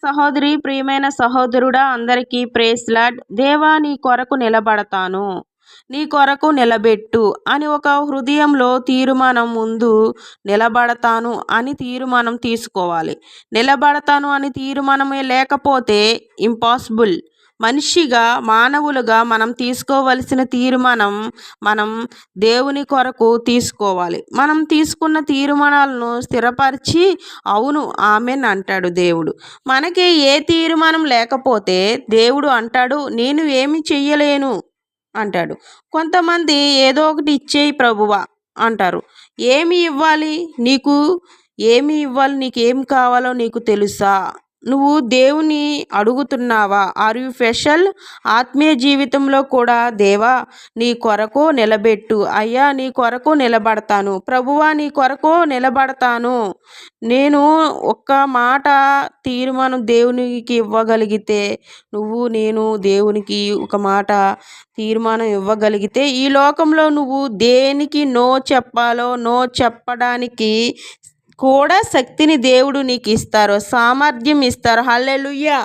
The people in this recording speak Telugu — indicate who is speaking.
Speaker 1: సహోదరి, ప్రియమైన సహోదరుడా, అందరికీ ప్రైజ్ లార్డ్. దేవా, నీ కొరకు నిలబడతాను, నీ కొరకు నిలబెట్టు అని ఒక హృదయంలో తీర్మానం ముందు నిలబడతాను అని తీర్మానం తీసుకోవాలి. నిలబడతాను అని తీర్మానమే లేకపోతే ఇంపాసిబుల్. మనిషిగా, మానవులుగా మనం తీసుకోవలసిన తీర్మానం మనం దేవుని కొరకు తీసుకోవాలి. మనం తీసుకున్న తీర్మానాలను స్థిరపరిచి అవును, ఆమెన్ అంటాడు దేవుడు. మనకి ఏ తీర్మానం లేకపోతే దేవుడు అంటాడు, నేను ఏమి చెయ్యలేను అంటాడు. కొంతమంది ఏదో ఒకటి ఇచ్చేయి ప్రభువా అంటారు. ఏమి ఇవ్వాలి నీకు? ఏమి ఇవ్వాలి? నీకు ఏం కావాలో నీకు తెలుసా? నువ్వు దేవుని అడుగుతున్నావా? Are you special? ఆత్మీయ జీవితంలో కూడా దేవా, నీ కొరకు నిలబెట్టు, అయ్యా నీ కొరకు నిలబడతాను, ప్రభువా నీ కొరకు నిలబడతాను. నేను ఒక్క మాట తీర్మానం దేవునికి ఇవ్వగలిగితే, నేను దేవునికి ఒక మాట తీర్మానం ఇవ్వగలిగితే ఈ లోకంలో నువ్వు దేనికి నో చెప్పాలో నో చెప్పడానికి కూడా శక్తిని దేవుడు నీకు ఇస్తారు, సామర్థ్యం ఇస్తారు. హల్లెలూయా.